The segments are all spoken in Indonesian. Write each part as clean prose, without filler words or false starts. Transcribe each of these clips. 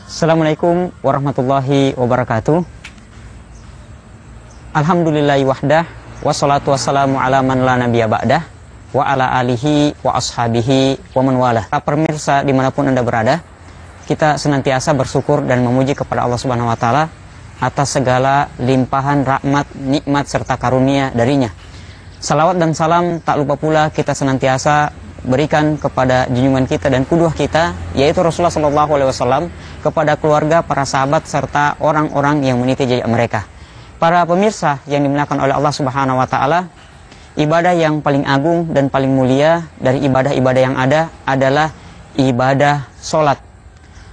Assalamualaikum warahmatullahi wabarakatuh. Alhamdulillahi wahdah, wassalatu wassalamu ala man la nabiyya ba'dah, wa ala alihi wa ashabihi wa man walah. Para pemirsa dimanapun Anda berada, kita senantiasa bersyukur dan memuji kepada Allah Subhanahu wa Ta'ala atas segala limpahan rahmat, nikmat serta karunia darinya. Salawat dan salam tak lupa pula kita senantiasa berikan kepada junjungan kita dan qudwah kita, yaitu Rasulullah SAW, kepada keluarga, para sahabat serta orang-orang yang meniti jejak mereka. Para pemirsa yang dimuliakan oleh Allah Subhanahu wa Ta'ala, ibadah yang paling agung dan paling mulia dari ibadah-ibadah yang ada adalah ibadah solat.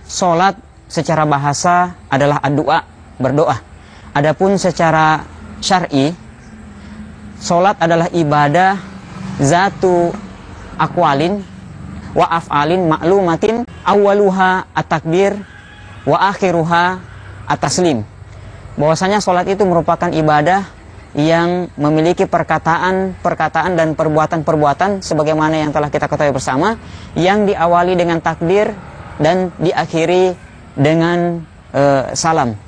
Solat secara bahasa adalah doa, berdoa. Adapun secara syar'i, solat adalah ibadah zatu aqwalin wa af'alin ma'lumatin awwaluha at-takbir wa akhiruha at-taslim. Bahwasanya salat itu merupakan ibadah yang memiliki perkataan dan perbuatan-perbuatan sebagaimana yang telah kita ketahui bersama, yang diawali dengan takbir dan diakhiri dengan salam.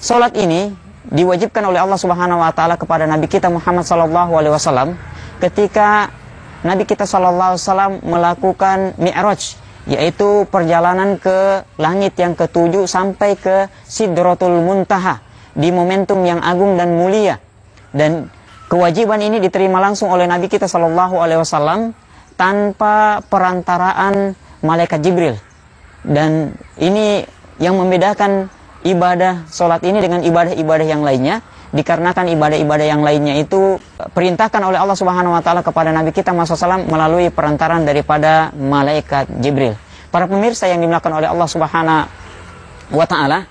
Salat ini diwajibkan oleh Allah Subhanahu wa Ta'ala kepada Nabi kita Muhammad SAW ketika Nabi kita SAW melakukan Mi'raj, yaitu perjalanan ke langit yang ke-7 sampai ke Sidratul Muntaha di momentum yang agung dan mulia. Dan kewajiban ini diterima langsung oleh Nabi kita SAW tanpa perantaraan malaikat Jibril. Dan ini yang membedakan ibadah sholat ini dengan ibadah-ibadah yang lainnya, dikarenakan ibadah-ibadah yang lainnya itu perintahkan oleh Allah Subhanahu wa Ta'ala kepada Nabi kita Muhammad SAW melalui perantaran daripada malaikat Jibril. Para pemirsa yang dimuliakan oleh Allah Subhanahu wa Ta'ala,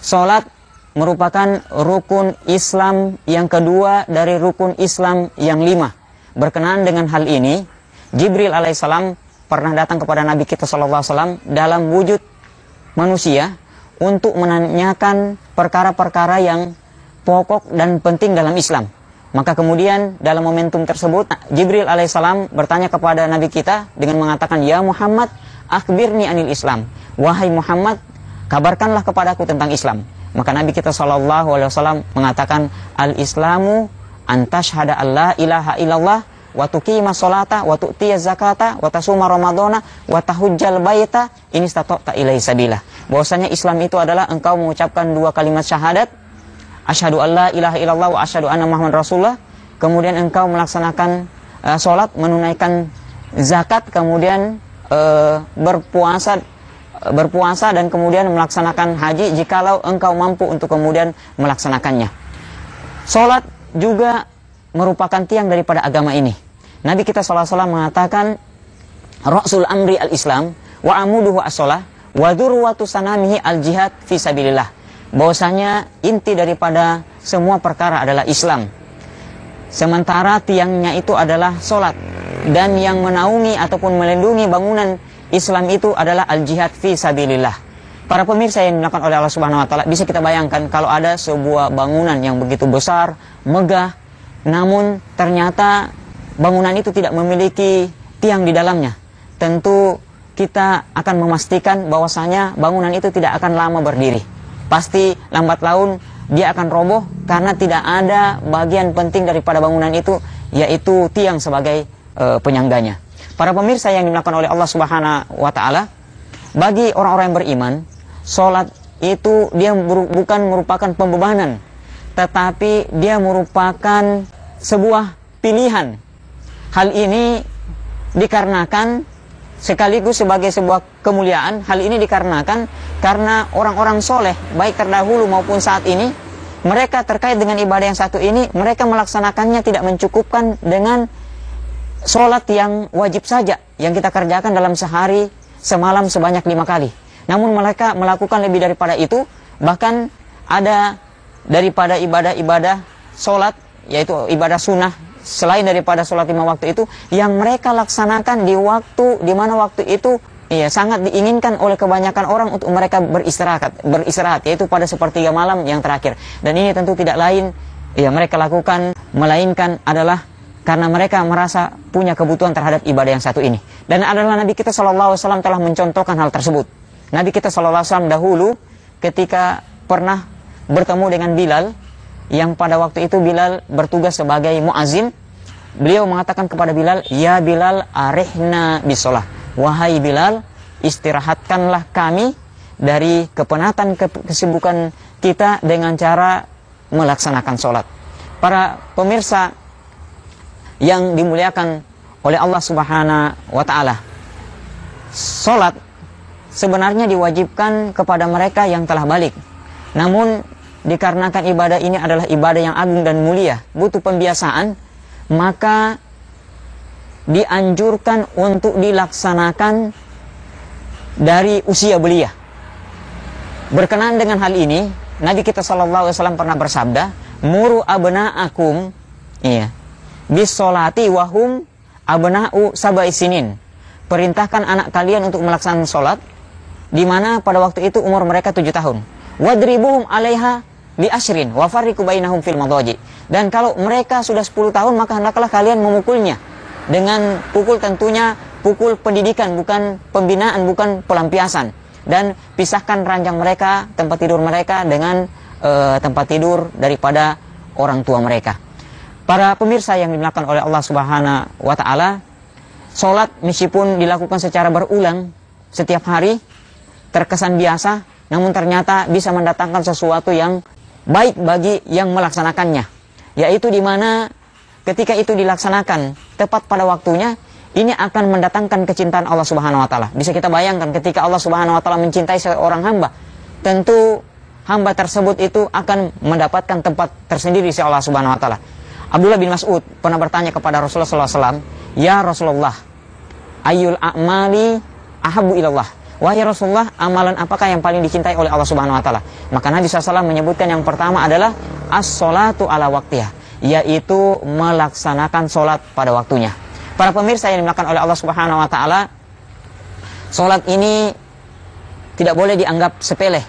salat merupakan rukun Islam yang kedua dari rukun Islam yang 5. Berkenaan dengan hal ini, Jibril alaihissalam pernah datang kepada Nabi kita SAW dalam wujud manusia untuk menanyakan perkara-perkara yang pokok dan penting dalam Islam. Maka kemudian dalam momentum tersebut Jibril alaihissalam bertanya kepada Nabi kita dengan mengatakan, "Ya Muhammad, akhbirni anil Islam." Wahai Muhammad, kabarkanlah kepadaku tentang Islam. Maka Nabi kita SAW mengatakan, "Al-Islamu antashhada alla ilaha illallah wa tuqima sholata wa tu'tiya zakata wa tasuma ramadhana wa tahujjal baita in istata'ta ilaihi sabila." Bahwasanya Islam itu adalah engkau mengucapkan 2 kalimat syahadat, asyhadu alla ilaha illallah wa asyhadu anna Muhammad Rasulullah, kemudian engkau melaksanakan sholat, menunaikan zakat, kemudian berpuasa dan kemudian melaksanakan haji jikalau engkau mampu untuk kemudian melaksanakannya. Sholat juga merupakan tiang daripada agama ini. Nabi kita SAW mengatakan, "Ra'sul amri al-Islam wa amuduhu as-sholah wa dzurwatu sanamihi al-jihad fi sabilillah." Bahwasanya inti daripada semua perkara adalah Islam, sementara tiangnya itu adalah solat, dan yang menaungi ataupun melindungi bangunan Islam itu adalah al-jihad fi sabilillah. Para pemirsa yang dimuliakan oleh Allah Subhanahu wa Ta'ala, bisa kita bayangkan kalau ada sebuah bangunan yang begitu besar, megah, namun ternyata bangunan itu tidak memiliki tiang di dalamnya, tentu kita akan memastikan bahwasanya bangunan itu tidak akan lama berdiri. Pasti lambat laun dia akan roboh karena tidak ada bagian penting daripada bangunan itu, yaitu tiang sebagai penyangganya. Para pemirsa yang dimuliakan oleh Allah Subhanahu wa Ta'ala, bagi orang-orang yang beriman, sholat itu dia bukan merupakan pembebanan, tetapi dia merupakan sebuah pilihan. Hal ini dikarenakan sekaligus sebagai sebuah kemuliaan. Hal ini dikarenakan karena orang-orang soleh, baik terdahulu maupun saat ini, mereka terkait dengan ibadah yang satu ini, mereka melaksanakannya tidak mencukupkan dengan sholat yang wajib saja yang kita kerjakan dalam sehari semalam sebanyak 5 kali. Namun mereka melakukan lebih daripada itu. Bahkan ada daripada ibadah-ibadah sholat, yaitu ibadah sunnah selain daripada sholat 5 waktu itu, yang mereka laksanakan di waktu di mana waktu itu sangat diinginkan oleh kebanyakan orang untuk mereka beristirahat, yaitu pada sepertiga malam yang terakhir. Dan ini tentu tidak lain mereka lakukan melainkan adalah karena mereka merasa punya kebutuhan terhadap ibadah yang satu ini. Dan adalah Nabi kita SAW telah mencontohkan hal tersebut. Nabi kita SAW dahulu ketika pernah bertemu dengan Bilal, yang pada waktu itu Bilal bertugas sebagai muazin, beliau mengatakan kepada Bilal, "Ya Bilal, arihna bisolah." Wahai Bilal, istirahatkanlah kami dari kepenatan kesibukan kita dengan cara melaksanakan sholat. Para pemirsa yang dimuliakan oleh Allah Subhanahu wa Ta'ala, sholat sebenarnya diwajibkan kepada mereka yang telah balik. Namun dikarenakan ibadah ini adalah ibadah yang agung dan mulia, butuh pembiasaan, maka dianjurkan untuk dilaksanakan dari usia belia. Berkenaan dengan hal ini, Nabi kita SAW pernah bersabda, "Muru abna'akum bis sholati wahum abna'u sab'i sinin." Perintahkan anak kalian untuk melaksanakan sholat di mana pada waktu itu umur mereka 7 tahun. Wadribuhum 'alaiha bi asyrin wa farriqu bainahum fil madaji. Dan kalau mereka sudah 10 tahun maka hendaklah kalian memukulnya dengan pukul, tentunya pukul pendidikan, bukan pembinaan, bukan pelampiasan. Dan pisahkan ranjang mereka, tempat tidur mereka dengan tempat tidur daripada orang tua mereka. Para pemirsa yang dimuliakan oleh Allah Subhanahu wa Ta'ala, sholat meskipun dilakukan secara berulang setiap hari, terkesan biasa, namun ternyata bisa mendatangkan sesuatu yang baik bagi yang melaksanakannya, yaitu di mana ketika itu dilaksanakan tepat pada waktunya, ini akan mendatangkan kecintaan Allah Subhanahu wa Ta'ala. Bisa kita bayangkan ketika Allah Subhanahu wa Ta'ala mencintai seorang hamba, tentu hamba tersebut itu akan mendapatkan tempat tersendiri di Allah Subhanahu wa Ta'ala. Abdullah bin Mas'ud pernah bertanya kepada Rasulullah SAW, "Ya Rasulullah, ayyul a'mali ahabbu ilallah?" Wahai Rasulullah, amalan apakah yang paling dicintai oleh Allah Subhanahu wa Ta'ala? Maka Nabi SAW menyebutkan yang pertama adalah as-sholatu ala waktiha, yaitu melaksanakan sholat pada waktunya. Para pemirsa yang dimuliakan oleh Allah Subhanahu wa Ta'ala, sholat ini tidak boleh dianggap sepele,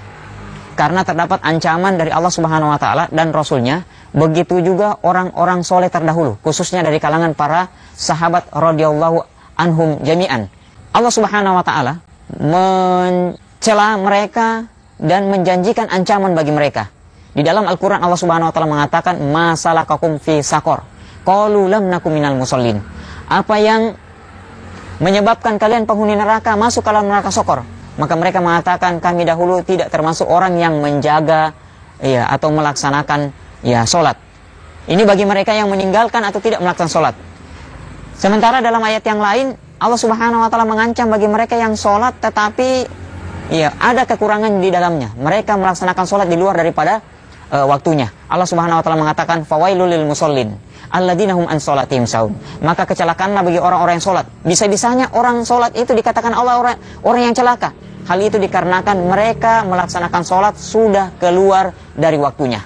karena terdapat ancaman dari Allah Subhanahu wa Ta'ala dan Rasulnya. Begitu juga orang-orang soleh terdahulu, khususnya dari kalangan para sahabat radhiyallahu anhum jami'an. Allah Subhanahu wa Ta'ala mencela mereka dan menjanjikan ancaman bagi mereka. Di dalam Al-Quran Allah Subhanahu wa Ta'ala mengatakan, "Masalakakum fi sakor, qalu lam nakum minal musallin." Apa yang menyebabkan kalian penghuni neraka masuk ke dalam neraka Sokor? Maka mereka mengatakan, kami dahulu tidak termasuk orang yang menjaga atau melaksanakan sholat. Ini bagi mereka yang meninggalkan atau tidak melaksanakan sholat. Sementara dalam ayat yang lain Allah Subhanahu wa Ta'ala mengancam bagi mereka yang sholat tetapi ada kekurangan di dalamnya. Mereka melaksanakan sholat di luar daripada waktunya. Allah Subhanahu wa Ta'ala mengatakan, "Fawailul lil musallin alladzina hum an sholatihim sahun." Maka kecelakaanlah bagi orang-orang yang sholat. Bisa-bisanya orang sholat itu dikatakan Allah orang yang celaka. Hal itu dikarenakan mereka melaksanakan sholat sudah keluar dari waktunya.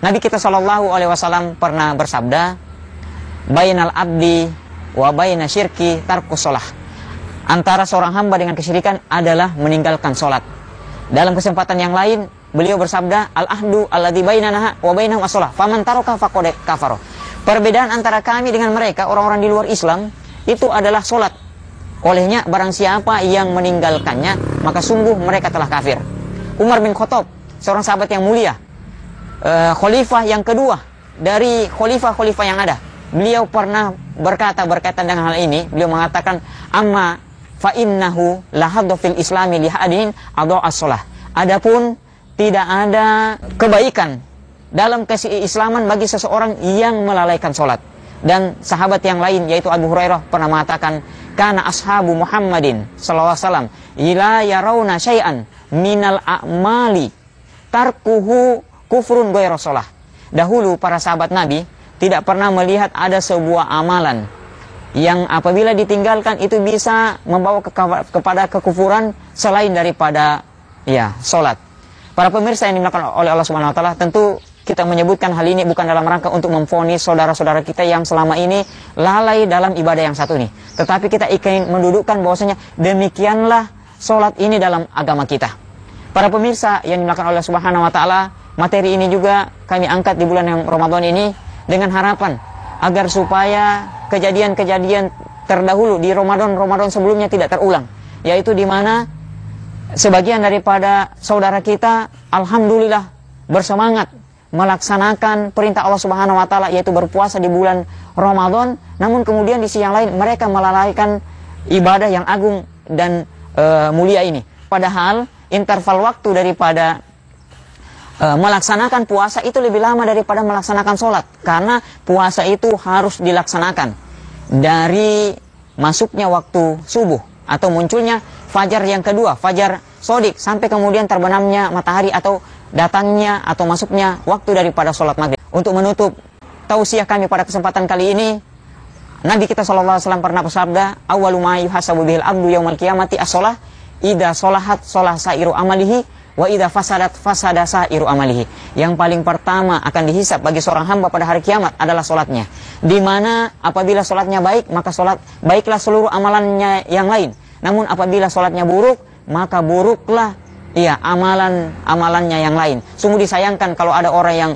Nabi kita SAW pernah bersabda, "Bainal abdi wa baina syirki tarkus sholah." Antara seorang hamba dengan kesyirikan adalah meninggalkan sholat. Dalam kesempatan yang lain beliau bersabda, "Al-ahdu alladzi bainana wa bainahum as-shalah, faman taraka faqad kafara." Perbedaan antara kami dengan mereka, orang-orang di luar Islam, itu adalah sholat. Olehnya barang siapa yang meninggalkannya, maka sungguh mereka telah kafir. Umar bin Khattab, seorang sahabat yang mulia, khalifah yang kedua dari khalifah-khalifah yang ada, beliau pernah berkaitan dengan hal ini, beliau mengatakan, "Amma fa innahu lahaddu fil islami lihadin adha as-shalah." Adapun tidak ada kebaikan dalam keislaman bagi seseorang yang melalaikan sholat. Dan sahabat yang lain yaitu Abu Hurairah pernah mengatakan, "Kana ashabu Muhammadin sallallahu alaihi wasallam ila yarawna syai'an minal a'mali tarkuhu kufrun ghairu shalah." Dahulu para sahabat Nabi tidak pernah melihat ada sebuah amalan yang apabila ditinggalkan itu bisa membawa kepada kekufuran selain daripada sholat. Para pemirsa yang dimuliakan oleh Allah Subhanahu wa Ta'ala, tentu kita menyebutkan hal ini bukan dalam rangka untuk memvonis saudara-saudara kita yang selama ini lalai dalam ibadah yang satu ini, tetapi kita ingin mendudukkan bahwasanya demikianlah sholat ini dalam agama kita. Para pemirsa yang dimuliakan oleh Allah Subhanahu wa Ta'ala, materi ini juga kami angkat di bulan yang Ramadan ini dengan harapan agar supaya kejadian-kejadian terdahulu di Ramadan sebelumnya tidak terulang, yaitu di mana sebagian daripada saudara kita alhamdulillah bersemangat melaksanakan perintah Allah Subhanahu wa taala, yaitu berpuasa di bulan Ramadan, namun kemudian di sisi yang lain mereka melalaikan ibadah yang agung dan mulia ini. Padahal interval waktu daripada melaksanakan puasa itu lebih lama daripada melaksanakan sholat, karena puasa itu harus dilaksanakan dari masuknya waktu subuh atau munculnya fajar yang kedua, fajar sodik, sampai kemudian terbenamnya matahari atau datangnya atau masuknya waktu daripada sholat maghrib. Untuk menutup tausiah kami pada kesempatan kali ini, Nabi kita SAW pernah bersabda, awwalu ma yuhasabu bihil abdu yaumal qiyamati as-shalah, idza sholahat sholah sairu amalihi, wa idza fasadat fasada sairu amalihi. Yang paling pertama akan dihisab bagi seorang hamba pada hari kiamat adalah sholatnya, di mana apabila sholatnya baik, maka sholat baiklah seluruh amalannya yang lain. Namun apabila sholatnya buruk, maka buruklah amalannya yang lain. Sungguh disayangkan kalau ada orang yang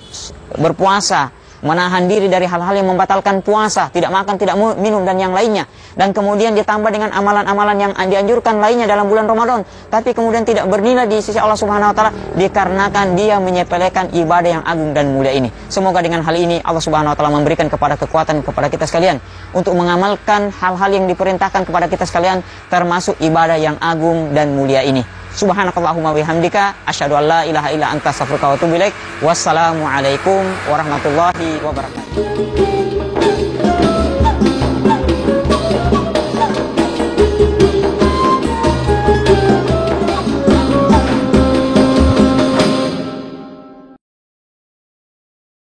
berpuasa, menahan diri dari hal-hal yang membatalkan puasa, tidak makan, tidak minum, dan yang lainnya, dan kemudian ditambah dengan amalan-amalan yang dianjurkan lainnya dalam bulan Ramadan, tapi kemudian tidak bernilai di sisi Allah Subhanahu wa taala dikarenakan dia menyepelekan ibadah yang agung dan mulia ini. Semoga dengan hal ini Allah Subhanahu wa taala memberikan kepada kekuatan kepada kita sekalian untuk mengamalkan hal-hal yang diperintahkan kepada kita sekalian, termasuk ibadah yang agung dan mulia ini. Subhanakallahumma bihamdika asyhadu an la ilaha illa anta astaghfiruka wa atubu ilaik. Wassalamualaikum warahmatullahi wabarakatuh.